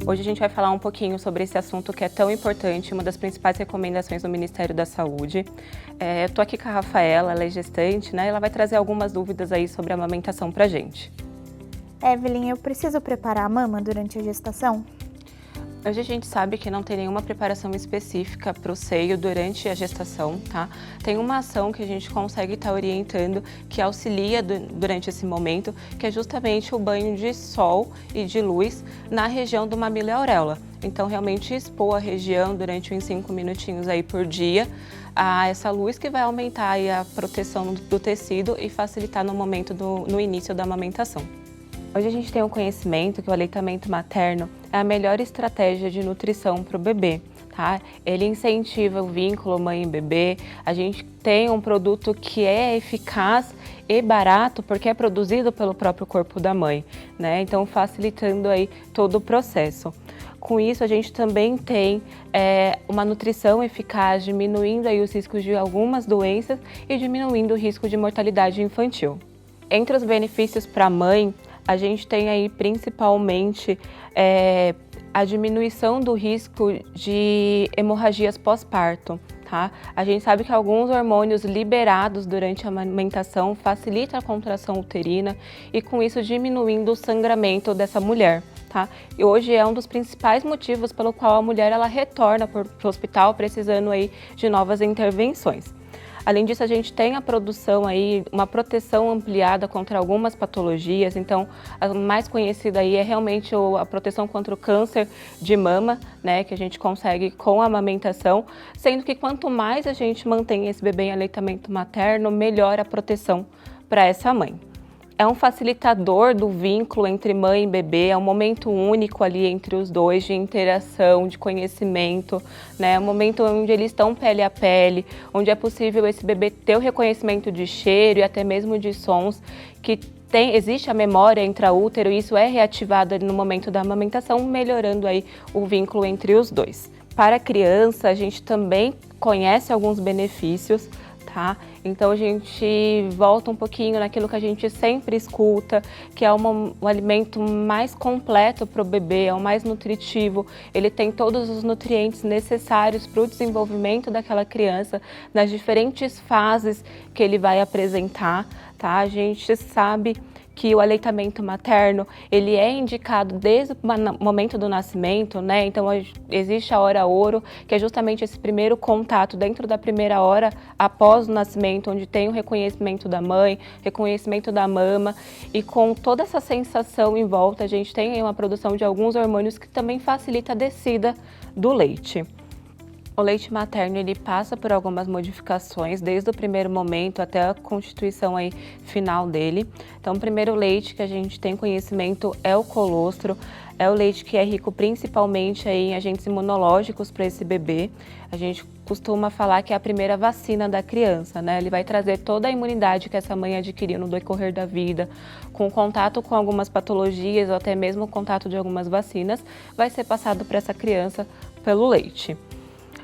Hoje a gente vai falar um pouquinho sobre esse assunto que é tão importante, uma das principais recomendações do Ministério da Saúde. Eu tô aqui com a Rafaela, ela é gestante, né? Ela vai trazer algumas dúvidas aí sobre a amamentação pra gente. Evelyn, eu preciso preparar a mama durante a gestação? Hoje a gente sabe que não tem nenhuma preparação específica para o seio durante a gestação, tá? Tem uma ação que a gente consegue estar orientando que auxilia durante esse momento, que é justamente o banho de sol e de luz na região do mamilo e auréola. Então, realmente expor a região durante uns 5 minutinhos aí por dia a essa luz que vai aumentar aí a proteção do tecido e facilitar no momento no início da amamentação. Hoje a gente tem o conhecimento que o aleitamento materno é a melhor estratégia de nutrição para o bebê, tá? Ele incentiva o vínculo mãe e bebê, a gente tem um produto que é eficaz e barato porque é produzido pelo próprio corpo da mãe, né? Então facilitando aí todo o processo. Com isso a gente também tem uma nutrição eficaz, diminuindo aí os riscos de algumas doenças e diminuindo o risco de mortalidade infantil. Entre os benefícios para a mãe, a gente tem aí principalmente a diminuição do risco de hemorragias pós-parto, tá? A gente sabe que alguns hormônios liberados durante a amamentação facilitam a contração uterina e com isso diminuindo o sangramento dessa mulher, tá? E hoje é um dos principais motivos pelo qual a mulher ela retorna para o hospital precisando aí de novas intervenções. Além disso, a gente tem a produção aí, uma proteção ampliada contra algumas patologias, então a mais conhecida aí é realmente a proteção contra o câncer de mama, né, que a gente consegue com a amamentação, sendo que quanto mais a gente mantém esse bebê em aleitamento materno, melhor a proteção para essa mãe. É um facilitador do vínculo entre mãe e bebê, é um momento único ali entre os dois, de interação, de conhecimento, né? É um momento onde eles estão pele a pele, onde é possível esse bebê ter o reconhecimento de cheiro e até mesmo de sons, que existe a memória intraútero e isso é reativado ali no momento da amamentação, melhorando aí o vínculo entre os dois. Para a criança, a gente também conhece alguns benefícios, tá? Então a gente volta um pouquinho naquilo que a gente sempre escuta, que é um alimento mais completo para o bebê, é o mais nutritivo, ele tem todos os nutrientes necessários para o desenvolvimento daquela criança, nas diferentes fases que ele vai apresentar, tá? A gente sabe que o aleitamento materno, ele é indicado desde o momento do nascimento, né? Então existe a hora ouro, que é justamente esse primeiro contato dentro da primeira hora após o nascimento, onde tem o reconhecimento da mãe, reconhecimento da mama, e com toda essa sensação em volta, a gente tem aí uma produção de alguns hormônios que também facilita a descida do leite. O leite materno ele passa por algumas modificações desde o primeiro momento até a constituição aí final dele. Então, o primeiro leite que a gente tem conhecimento é o colostro, é o leite que é rico principalmente aí em agentes imunológicos para esse bebê. A gente costuma falar que é a primeira vacina da criança, né? Ele vai trazer toda a imunidade que essa mãe adquiriu no decorrer da vida, com contato com algumas patologias ou até mesmo contato de algumas vacinas, vai ser passado para essa criança pelo leite.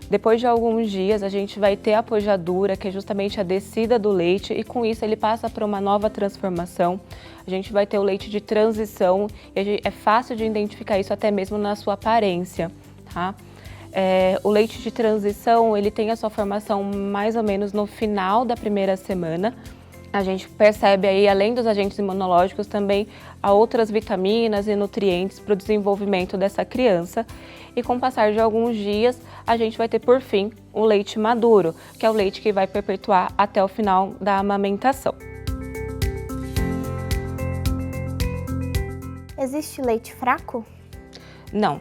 Depois de alguns dias, a gente vai ter a pojadura, que é justamente a descida do leite, e com isso ele passa por uma nova transformação. A gente vai ter o leite de transição, e é fácil de identificar isso até mesmo na sua aparência, tá? O leite de transição, ele tem a sua formação mais ou menos no final da primeira semana. A gente percebe aí, além dos agentes imunológicos, também há outras vitaminas e nutrientes para o desenvolvimento dessa criança. E com o passar de alguns dias, a gente vai ter, por fim, o leite maduro, que é o leite que vai perpetuar até o final da amamentação. Existe leite fraco? Não.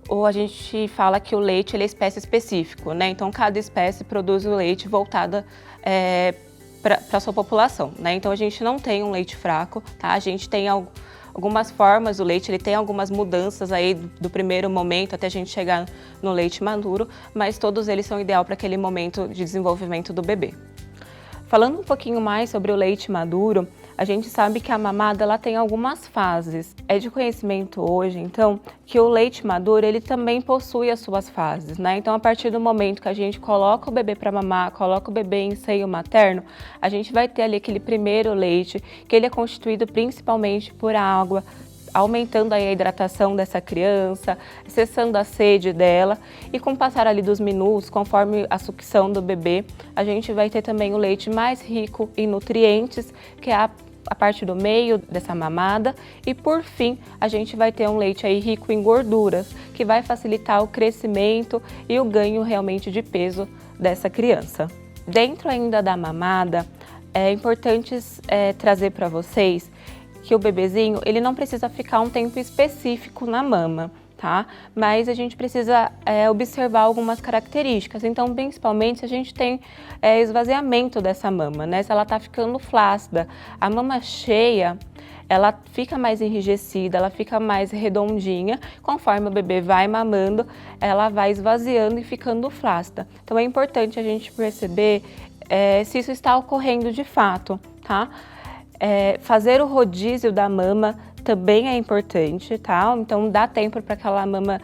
Ou a gente fala que o leite ele é espécie específico, né? Então, cada espécie produz o leite voltada para a sua população, né? Então a gente não tem um leite fraco, tá? A gente tem algumas formas do leite, ele tem algumas mudanças aí do primeiro momento até a gente chegar no leite maduro, mas todos eles são ideal para aquele momento de desenvolvimento do bebê. Falando um pouquinho mais sobre o leite maduro, a gente sabe que a mamada ela tem algumas fases. É de conhecimento hoje, então, que o leite maduro ele também possui as suas fases, né? Então, a partir do momento que a gente coloca o bebê para mamar, coloca o bebê em seio materno, a gente vai ter ali aquele primeiro leite, que ele é constituído principalmente por água, aumentando aí a hidratação dessa criança, cessando a sede dela, e com o passar ali dos minutos, conforme a sucção do bebê, a gente vai ter também o leite mais rico em nutrientes, que é a parte do meio dessa mamada, e por fim a gente vai ter um leite aí rico em gorduras, que vai facilitar o crescimento e o ganho realmente de peso dessa criança. Dentro ainda da mamada, é importante trazer para vocês que o bebezinho ele não precisa ficar um tempo específico na mama, tá? Mas a gente precisa observar algumas características. Então, principalmente se a gente tem esvaziamento dessa mama, né? Se ela tá ficando flácida, a mama cheia, ela fica mais enrijecida, ela fica mais redondinha. Conforme o bebê vai mamando, ela vai esvaziando e ficando flácida. Então, é importante a gente perceber se isso está ocorrendo de fato, tá? Fazer o rodízio da mama também é importante, tá? Então dá tempo para aquela mama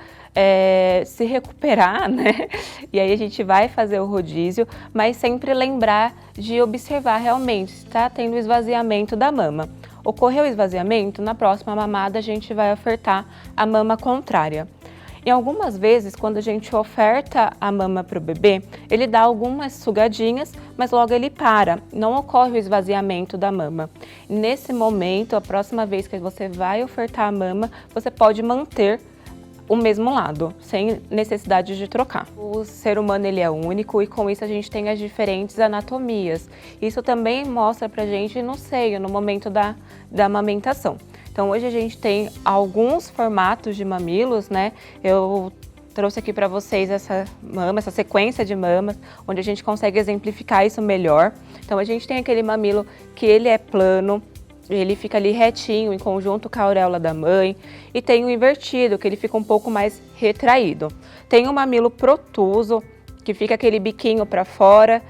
se recuperar, né? E aí a gente vai fazer o rodízio, mas sempre lembrar de observar realmente se está tendo esvaziamento da mama. Ocorreu o esvaziamento, na próxima mamada a gente vai ofertar a mama contrária. E algumas vezes, quando a gente oferta a mama para o bebê, ele dá algumas sugadinhas, mas logo ele para, não ocorre o esvaziamento da mama. Nesse momento, a próxima vez que você vai ofertar a mama, você pode manter o mesmo lado, sem necessidade de trocar. O ser humano ele é único e com isso a gente tem as diferentes anatomias. Isso também mostra pra gente no seio, no momento da amamentação. Então hoje a gente tem alguns formatos de mamilos, né? Eu trouxe aqui para vocês essa sequência de mamas, onde a gente consegue exemplificar isso melhor. Então a gente tem aquele mamilo que ele é plano, ele fica ali retinho em conjunto com a auréola da mãe, e tem o invertido, que ele fica um pouco mais retraído. Tem o mamilo protuso, que fica aquele biquinho para fora.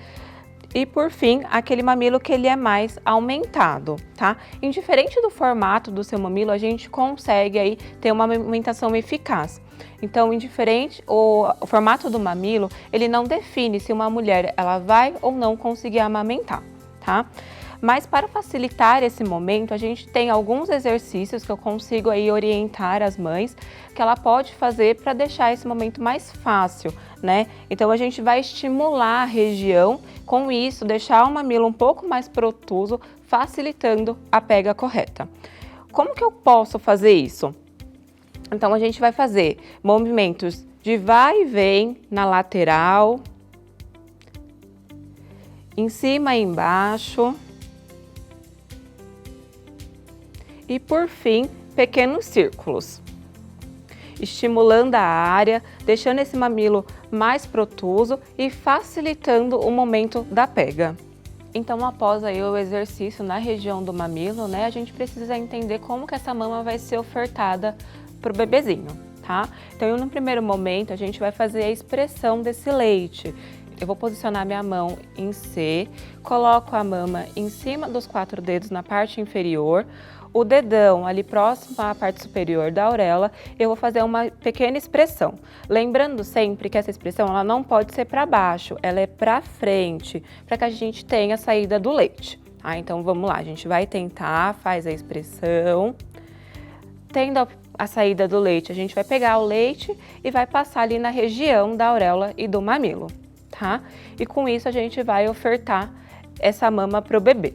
E por fim, aquele mamilo que ele é mais aumentado, tá? Indiferente do formato do seu mamilo, a gente consegue aí ter uma amamentação eficaz. Então, indiferente o formato do mamilo, ele não define se uma mulher ela vai ou não conseguir amamentar, tá? Mas para facilitar esse momento, a gente tem alguns exercícios que eu consigo aí orientar as mães que ela pode fazer para deixar esse momento mais fácil, né? Então a gente vai estimular a região, com isso deixar o mamilo um pouco mais protuso, facilitando a pega correta. Como que eu posso fazer isso? Então a gente vai fazer movimentos de vai e vem na lateral, em cima e embaixo. E por fim, pequenos círculos, estimulando a área, deixando esse mamilo mais protuso e facilitando o momento da pega. Então, após aí o exercício na região do mamilo, né, a gente precisa entender como que essa mama vai ser ofertada para o bebezinho, tá? Então, no primeiro momento, a gente vai fazer a expressão desse leite. Eu vou posicionar minha mão em C, coloco a mama em cima dos 4 dedos na parte inferior, o dedão ali próximo à parte superior da auréola, eu vou fazer uma pequena expressão. Lembrando sempre que essa expressão ela não pode ser para baixo, ela é para frente, para que a gente tenha a saída do leite. Tá? Então vamos lá, a gente vai tentar, faz a expressão. Tendo a saída do leite, a gente vai pegar o leite e vai passar ali na região da auréola e do mamilo, tá? E com isso a gente vai ofertar essa mama para o bebê.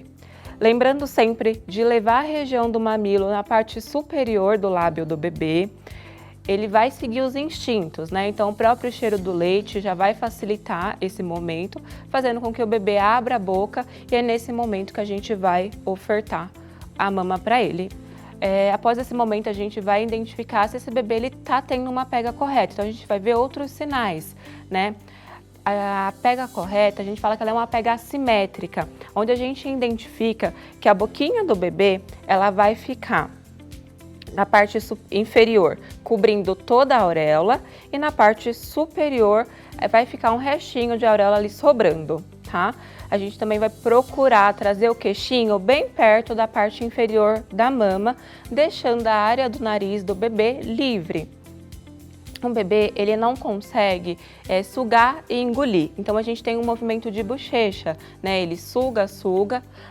Lembrando sempre de levar a região do mamilo na parte superior do lábio do bebê. Ele vai seguir os instintos, né? Então o próprio cheiro do leite já vai facilitar esse momento, fazendo com que o bebê abra a boca, e é nesse momento que a gente vai ofertar a mama para ele. Após esse momento a gente vai identificar se esse bebê está tendo uma pega correta, então a gente vai ver outros sinais, né? A pega correta, a gente fala que ela é uma pega assimétrica, onde a gente identifica que a boquinha do bebê, ela vai ficar na parte inferior, cobrindo toda a auréola, e na parte superior vai ficar um restinho de auréola ali sobrando, tá? A gente também vai procurar trazer o queixinho bem perto da parte inferior da mama, deixando a área do nariz do bebê livre. Um bebê, ele não consegue sugar e engolir, então a gente tem um movimento de bochecha, né? Ele suga,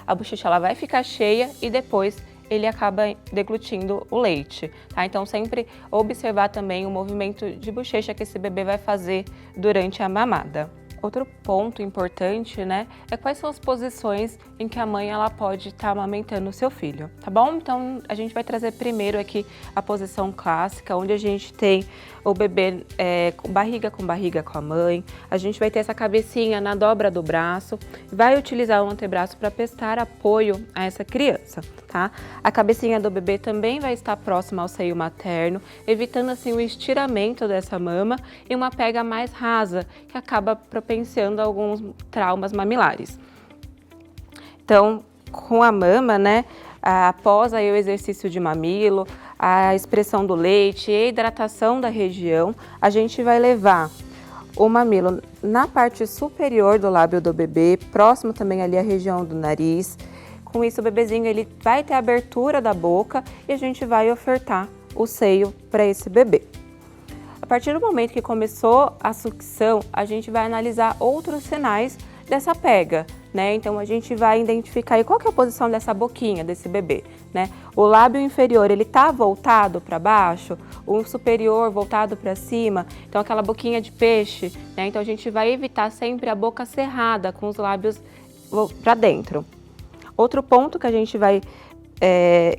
a bochecha ela vai ficar cheia e depois ele acaba deglutindo o leite, tá? Então sempre observar também o movimento de bochecha que esse bebê vai fazer durante a mamada. Outro ponto importante, né, é quais são as posições em que a mãe ela pode estar amamentando o seu filho, tá bom? Então a gente vai trazer primeiro aqui a posição clássica, onde a gente tem o bebê barriga com a mãe, a gente vai ter essa cabecinha na dobra do braço, vai utilizar o antebraço para prestar apoio a essa criança, tá? A cabecinha do bebê também vai estar próxima ao seio materno, evitando assim o estiramento dessa mama e uma pega mais rasa, que acaba propensiando alguns traumas mamilares. Então, com a mama, né, após aí o exercício de mamilo, a expressão do leite e a hidratação da região, a gente vai levar o mamilo na parte superior do lábio do bebê, próximo também ali à região do nariz. Com isso, o bebezinho ele vai ter a abertura da boca e a gente vai ofertar o seio para esse bebê. A partir do momento que começou a sucção, a gente vai analisar outros sinais dessa pega, né? Então a gente vai identificar aí qual que é a posição dessa boquinha desse bebê, né? O lábio inferior, ele tá voltado para baixo, o superior voltado para cima, então aquela boquinha de peixe, né? Então a gente vai evitar sempre a boca cerrada, com os lábios para dentro. Outro ponto que a gente vai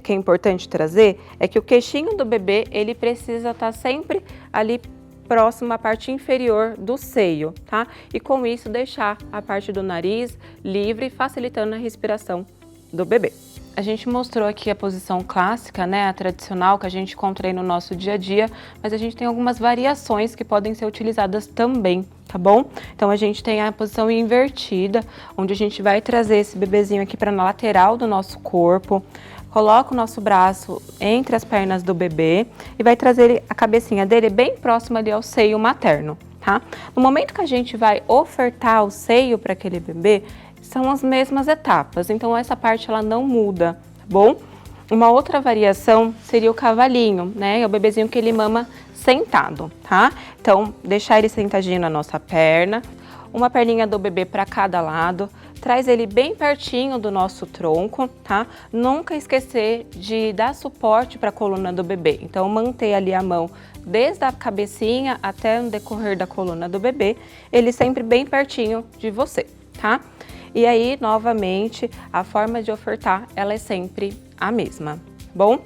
que é importante trazer é que o queixinho do bebê ele precisa estar sempre ali próximo à parte inferior do seio, tá? E com isso deixar a parte do nariz livre, facilitando a respiração do bebê. A gente mostrou aqui a posição clássica, né, a tradicional que a gente encontra aí no nosso dia a dia, mas a gente tem algumas variações que podem ser utilizadas também, tá bom? Então a gente tem a posição invertida, onde a gente vai trazer esse bebezinho aqui para na lateral do nosso corpo, coloca o nosso braço entre as pernas do bebê e vai trazer a cabecinha dele bem próxima ali ao seio materno, tá? No momento que a gente vai ofertar o seio para aquele bebê, são as mesmas etapas, então essa parte ela não muda, tá bom? Uma outra variação seria o cavalinho, né? É o bebezinho que ele mama sentado, tá? Então, deixar ele sentadinho na nossa perna, uma perninha do bebê para cada lado, traz ele bem pertinho do nosso tronco, tá? Nunca esquecer de dar suporte para a coluna do bebê, então manter ali a mão desde a cabecinha até o decorrer da coluna do bebê, ele sempre bem pertinho de você, tá? E aí, novamente, a forma de ofertar, ela é sempre a mesma, bom?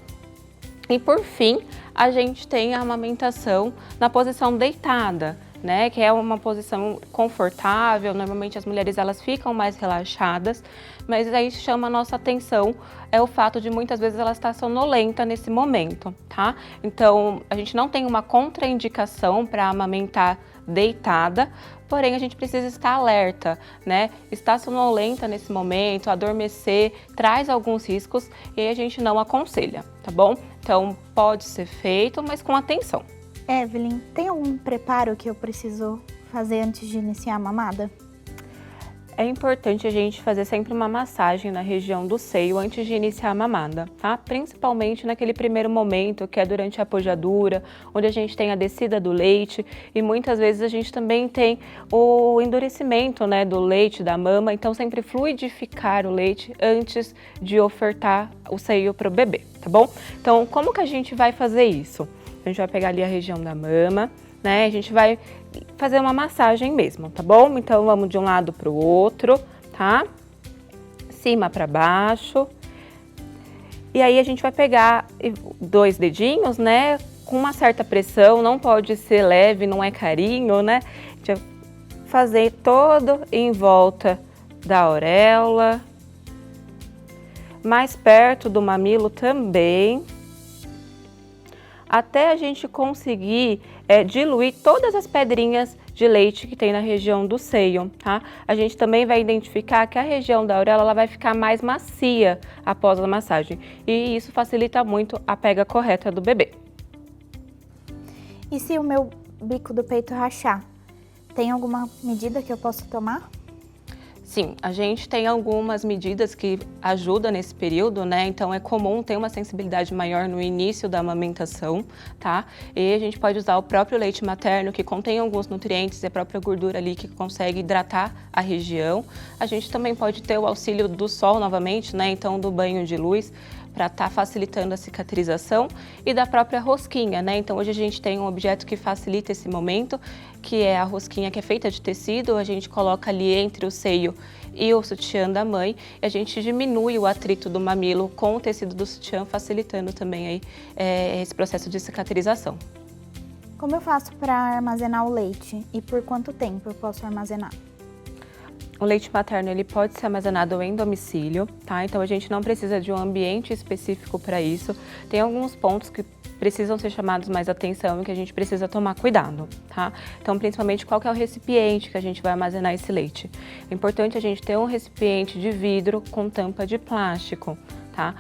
E por fim, a gente tem a amamentação na posição deitada, né? Que é uma posição confortável, normalmente as mulheres elas ficam mais relaxadas, mas aí chama a nossa atenção é o fato de muitas vezes ela estar sonolenta nesse momento, tá? Então, a gente não tem uma contraindicação para amamentar deitada, porém a gente precisa estar alerta, né? Estar sonolenta nesse momento, adormecer, traz alguns riscos e aí a gente não aconselha, tá bom? Então pode ser feito, mas com atenção. Evelyn, tem algum preparo que eu preciso fazer antes de iniciar a mamada? É importante a gente fazer sempre uma massagem na região do seio antes de iniciar a mamada, tá? Principalmente naquele primeiro momento, que é durante a pojadura, onde a gente tem a descida do leite e muitas vezes a gente também tem o endurecimento, né, do leite, da mama, então sempre fluidificar o leite antes de ofertar o seio para o bebê, tá bom? Então, como que a gente vai fazer isso? A gente vai pegar ali a região da mama, né? A gente vai fazer uma massagem mesmo, tá bom? Então vamos de um lado para o outro, tá? Cima para baixo. E aí a gente vai pegar 2 dedinhos, né? Com uma certa pressão, não pode ser leve, não é carinho, né? A gente vai fazer todo em volta da auréola, mais perto do mamilo também, até a gente conseguir diluir todas as pedrinhas de leite que tem na região do seio, tá? A gente também vai identificar que a região da auréola ela vai ficar mais macia após a massagem e isso facilita muito a pega correta do bebê. E se o meu bico do peito rachar, tem alguma medida que eu posso tomar? Sim, a gente tem algumas medidas que ajudam nesse período, né? Então é comum ter uma sensibilidade maior no início da amamentação, tá? E a gente pode usar o próprio leite materno, que contém alguns nutrientes e a própria gordura ali que consegue hidratar a região. A gente também pode ter o auxílio do sol novamente, né? Então do banho de luz, para estar facilitando a cicatrização e da própria rosquinha, né? Então hoje a gente tem um objeto que facilita esse momento, que é a rosquinha, que é feita de tecido, a gente coloca ali entre o seio e o sutiã da mãe, e a gente diminui o atrito do mamilo com o tecido do sutiã, facilitando também aí, esse processo de cicatrização. Como eu faço para armazenar o leite e por quanto tempo eu posso armazenar? O leite materno ele pode ser armazenado em domicílio, tá? Então a gente não precisa de um ambiente específico para isso. Tem alguns pontos que precisam ser chamados mais atenção e que a gente precisa tomar cuidado, tá? Então, principalmente, qual que é o recipiente que a gente vai armazenar esse leite? É importante a gente ter um recipiente de vidro com tampa de plástico, tá?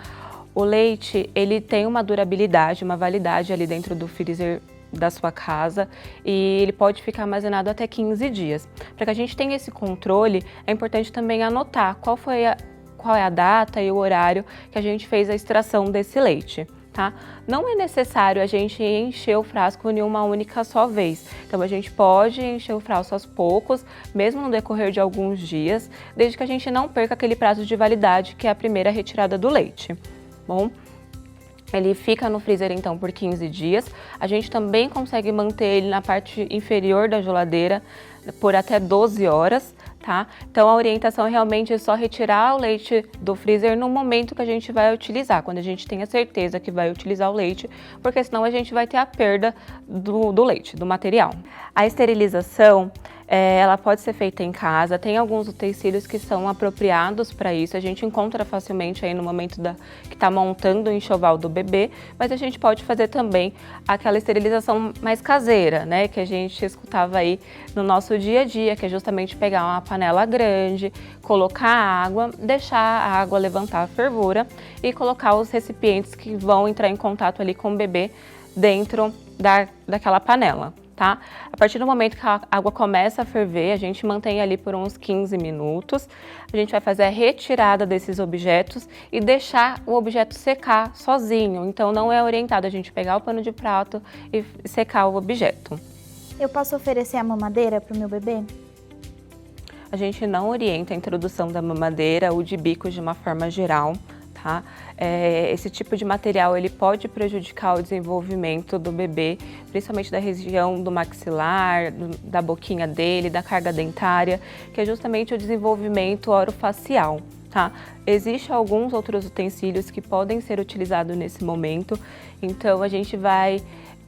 O leite, ele tem uma durabilidade, uma validade ali dentro do freezer da sua casa e ele pode ficar armazenado até 15 dias. Para que a gente tenha esse controle, é importante também anotar qual é a data e o horário que a gente fez a extração desse leite. Tá? Não é necessário a gente encher o frasco em uma única só vez. Então a gente pode encher o frasco aos poucos, mesmo no decorrer de alguns dias, desde que a gente não perca aquele prazo de validade que é a primeira retirada do leite. Bom, ele fica no freezer então por 15 dias. A gente também consegue manter ele na parte inferior da geladeira por até 12 horas. Tá? Então a orientação realmente é só retirar o leite do freezer no momento que a gente vai utilizar, quando a gente tem a certeza que vai utilizar o leite, porque senão a gente vai ter a perda do leite, do material. A esterilização, ela pode ser feita em casa, tem alguns utensílios que são apropriados para isso, a gente encontra facilmente aí no momento que está montando o enxoval do bebê, mas a gente pode fazer também aquela esterilização mais caseira, né, que a gente escutava aí no nosso dia a dia, que é justamente pegar uma panela grande, colocar água, deixar a água levantar a fervura e colocar os recipientes que vão entrar em contato ali com o bebê dentro daquela panela. Tá? A partir do momento que a água começa a ferver, a gente mantém ali por uns 15 minutos. A gente vai fazer a retirada desses objetos e deixar o objeto secar sozinho. Então não é orientado a gente pegar o pano de prato e secar o objeto. Eu posso oferecer a mamadeira para o meu bebê? A gente não orienta a introdução da mamadeira ou de bicos de uma forma geral. Tá? Esse tipo de material ele pode prejudicar o desenvolvimento do bebê, principalmente da região do maxilar, da boquinha dele, da carga dentária, que é justamente o desenvolvimento orofacial. Tá? Existem alguns outros utensílios que podem ser utilizados nesse momento, então a gente vai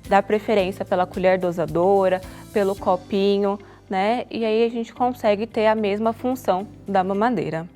dar preferência pela colher dosadora, pelo copinho, né? E aí a gente consegue ter a mesma função da mamadeira.